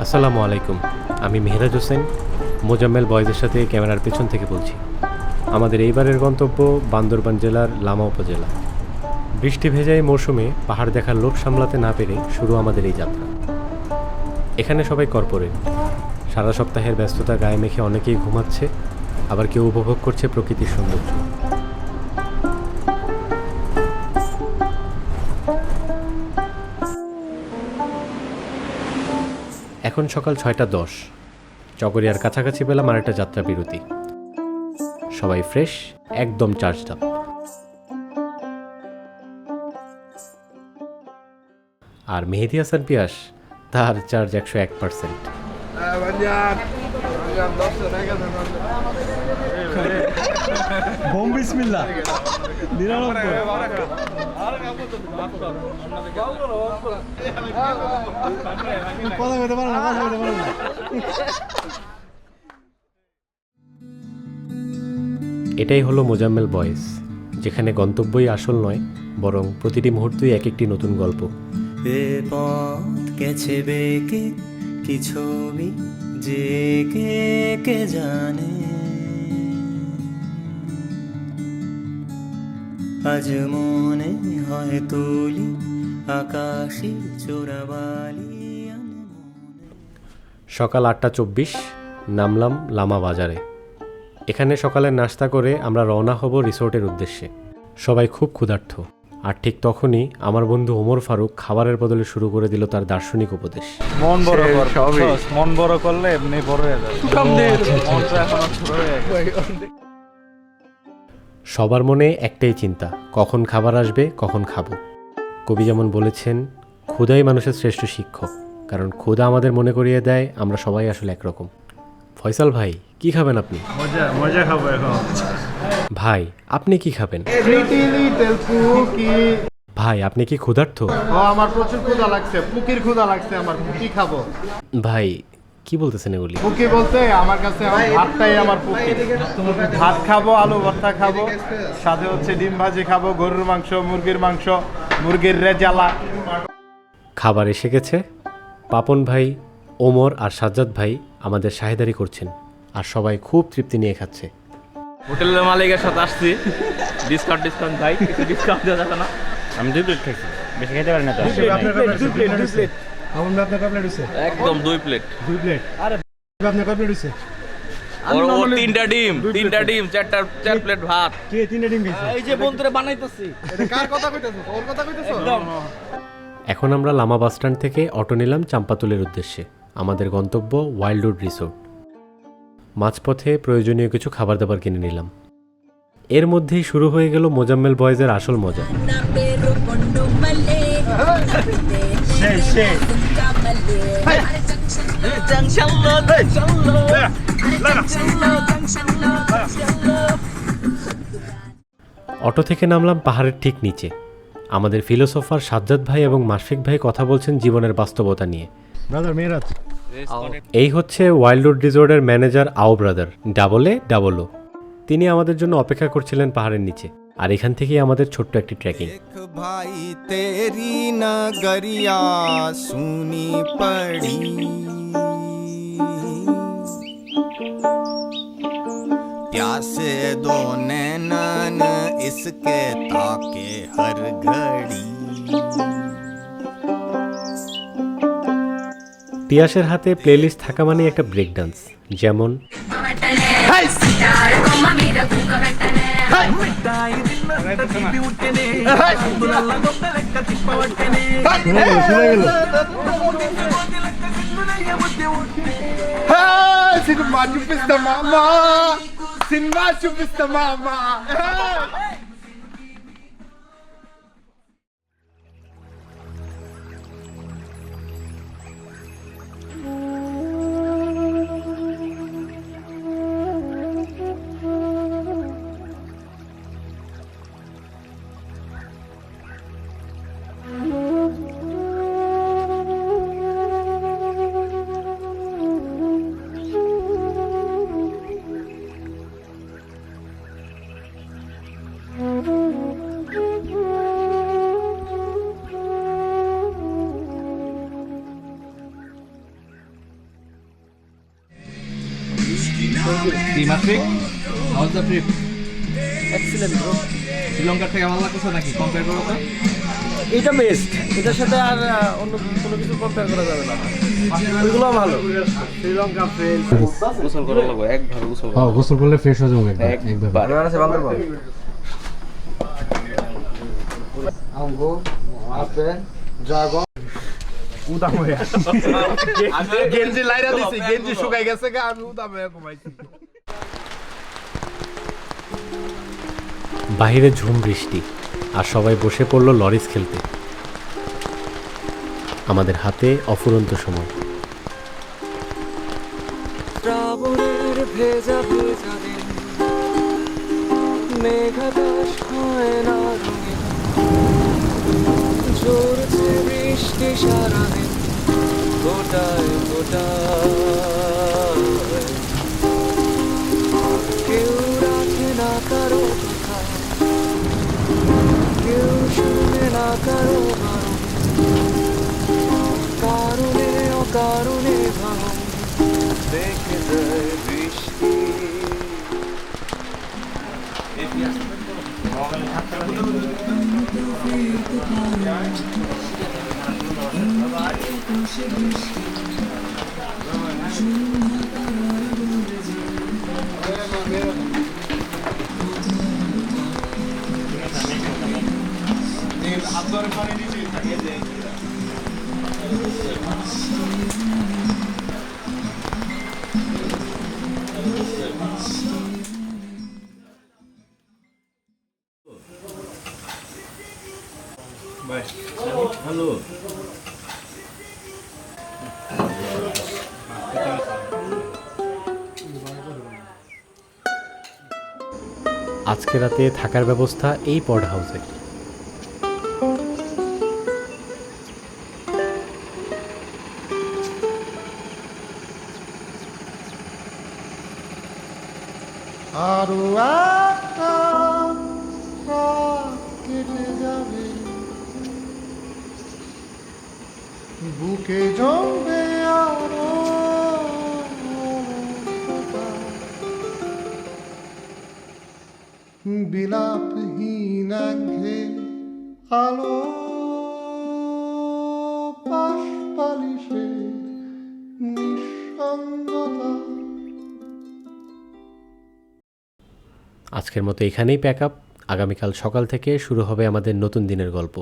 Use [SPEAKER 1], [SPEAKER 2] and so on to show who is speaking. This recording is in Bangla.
[SPEAKER 1] আসসালামু আলাইকুম, আমি মেহরাজ হোসেন মোজাম্মেল বয়েজের সাথে ক্যামেরার পেছন থেকে বলছি। আমাদের এইবারের গন্তব্য বান্দরবান জেলার লামা উপজেলা। বৃষ্টি ভেজা এই মৌসুমে পাহাড় দেখার লোভ সামলাতে না পেরে শুরু আমাদের এই যাত্রা। এখানে সবাই কর্পোরেট, সারা সপ্তাহের ব্যস্ততা গায়ে মেখে অনেকেই ঘুমাচ্ছে, আবার কেউ উপভোগ করছে প্রকৃতির সৌন্দর্য। এখন সকাল 6:10, চকরিয়ার কাছাকাছি পেলাম আর একটা যাত্রা বিরতি। সবাই ফ্রেশ, একদম চার্জড আপ। আর মেহেদী হাসান পিয়াস, তার চার্জ 101%।
[SPEAKER 2] বোম বিসমিল্লাহ।
[SPEAKER 1] এটাই হলো মোজাম্মেল বয়েজ, যেখানে গন্তব্যই আসল নয়, বরং প্রতিটি মুহূর্তই এক একটি নতুন গল্প।
[SPEAKER 3] এ পথ গেছে বেঁকে কি ছবি যে কে জানে, আজ মনে হয় তুলি আকাশে চোরাবালি।
[SPEAKER 1] সকাল 8:24, নামলাম লামা বাজারে। এখানে সকালের নাস্তা করে আমরা রওনা হব রিসোর্টের উদ্দেশ্যে। সবাই খুব ক্ষুধার্ত, আর ঠিক তখনই আমার বন্ধু ওমর ফারুক খাবারের বদলে শুরু করে দিল তার দার্শনিক উপদেশ।
[SPEAKER 2] মন বড় কর, মন বড় করলে এমনি বড় হয়ে যাবে।
[SPEAKER 1] সবার মনে একটাই চিন্তা, কখন খাবার আসবে, কখন খাবো। কবি যেমন বলেছেন, ক্ষুধাই মানুষের শ্রেষ্ঠ শিক্ষক, কারণ ক্ষুধা আমাদের মনে করিয়ে দেয় আমরা সবাই আসলে একরকম। ফয়সাল ভাই, কি খাবেন আপনি?
[SPEAKER 2] মজা খাবো এখন।
[SPEAKER 1] ভাই, আপনি কি খাবেন? ভাই, আপনি কি ক্ষুধার্ত?
[SPEAKER 4] আমার প্রচুর ক্ষুধা লাগছে, পুকির ক্ষুধা লাগছে, আমার পুকি খাবো।
[SPEAKER 1] ভাই, কি বলতেছেন এগুলি?
[SPEAKER 4] পুকি বলতে আমার কাছে ভাতটাই আমার পুকি। ভাত খাবো, আলু ভর্তা খাবো, সাথে হচ্ছে ডিম ভাজি খাবো, গরুর মাংস, মুরগির মাংস, মুরগির রেজালা।
[SPEAKER 1] খাবার এসে গেছে। পাপন ভাই, ওমর আর সাজ্জাদ ভাই আমাদের শাহেদারি করছেন, আর সবাই খুব তৃপ্তি নিয়ে খাচ্ছে।
[SPEAKER 5] হোটেলের মালিকের সাথে আসছি, ডিসকাউন্ট ভাই, কিছু ডিসকাউন্ট দেওয়া যাবে না?
[SPEAKER 1] আমি 2 প্লেট খাইছি, বেশি খেতে পারি না তো।
[SPEAKER 4] আপনার কয় প্লেট হইছে?
[SPEAKER 5] একদম 2 প্লেট।
[SPEAKER 4] 2 প্লেট। আরে আপনার কয় প্লেট হইছে?
[SPEAKER 5] ওর 3টা ডিম, 4 প্লেট ভাত।
[SPEAKER 4] কে 3টা ডিম খাইছে?
[SPEAKER 5] এই যে বন্ধুরে বানাইতেছি।
[SPEAKER 4] এটা কার কথা কইতাছো? ওর কথা কইতাছো?
[SPEAKER 5] একদম।
[SPEAKER 1] এখন আমরা লামা বাস স্ট্যান্ড থেকে অটো নিলাম চাম্পাতুলের উদ্দেশ্যে। আমাদের গন্তব্য ওয়াইল্ডউড রিসোর্ট। মাঝপথে প্রয়োজনীয় কিছু খাবার দাবার কিনে নিলাম। এর মধ্যেই শুরু হয়ে গেল মোজাম্মেল বয়েজের আসল মজা। অটো থেকে নামলাম পাহাড়ের ঠিক নিচে। আমাদের ফিলোসোফার সাজ্জাদ ভাই এবং মাশফিক ভাই কথা বলছেন জীবনের বাস্তবতা নিয়ে।
[SPEAKER 4] ব্রাদার মেরাজ,
[SPEAKER 1] এই হচ্ছে ওয়াইল্ডউড রিসোর্টের ম্যানেজার আও ব্রাদার, ডাবল ও। তিনি আমাদের জন্য অপেক্ষা করছিলেন পাহাড়ের নিচে। আর এখান থেকেই আমাদের ছোট্ট একটি ট্রেকিং।
[SPEAKER 3] ভাই তেরি নগরিয়া সুনি পড়ি, प्यासे दो नैनन इसके ताके हर घड़ी।
[SPEAKER 1] পিয়াসের হাতে প্লেলিস্ট থাকা মানে একটা ব্রেক ডান্স, যেমন
[SPEAKER 4] సినిమా చూపిస్తా మామా, సినిమా చూపిస్తా మామా.
[SPEAKER 5] মাসিক house the trip excellent bro শ্রীলঙ্কার থেকে ভালো লাগছে নাকি কম্পেয়ার করো তো
[SPEAKER 6] এটা বেস্ট এটার সাথে আর অন্য কোনো কিছু কম্পেয়ার করা যাবে না ওইগুলো ভালো শ্রীলঙ্কা ফ্রেন্ডস
[SPEAKER 5] গোসল করা লাগবে একবার গোসল
[SPEAKER 1] হ্যাঁ গোসল করলে ফ্রেশ হয়ে যাবো একদম
[SPEAKER 6] বানান আছে বান্দরবান আমগো আপে জাগো
[SPEAKER 4] উদাম হয়ে গেঞ্জি লাইরা দিছি গেঞ্জি শুকাই গেছে গা আমি উদাম হয়ে ঘুমাইছি
[SPEAKER 1] বাহিরে ঝুম বৃষ্টি আর সবাই বসে পড়ল লরিস খেলতে আমাদের হাতে অফুরন্ত সময়
[SPEAKER 7] শ্রাবণের ভেজা ভেজা দিন মেঘাকাশ হয় না রঙিন ঝরছে বৃষ্টি সারাদিন গোটায় গোটায় কেউ রাখে না কারো কথা কেউ শুনে না কারো বারণ কারণে অকারণে ভাঙন দেখে যায় বৃষ্টি
[SPEAKER 1] আজকে রাতে থাকার ব্যবস্থা এই পড হাউসে
[SPEAKER 8] আরো একটা রাত কেটে যাবে বুকে জমবে আরো বিলাপহীন ঘে আলো পাশ পালিশের নিঃসঙ্গতা
[SPEAKER 1] আজকের মতো এখানেই প্যাক আপ আগামীকাল সকাল থেকে শুরু হবে আমাদের নতুন দিনের গল্প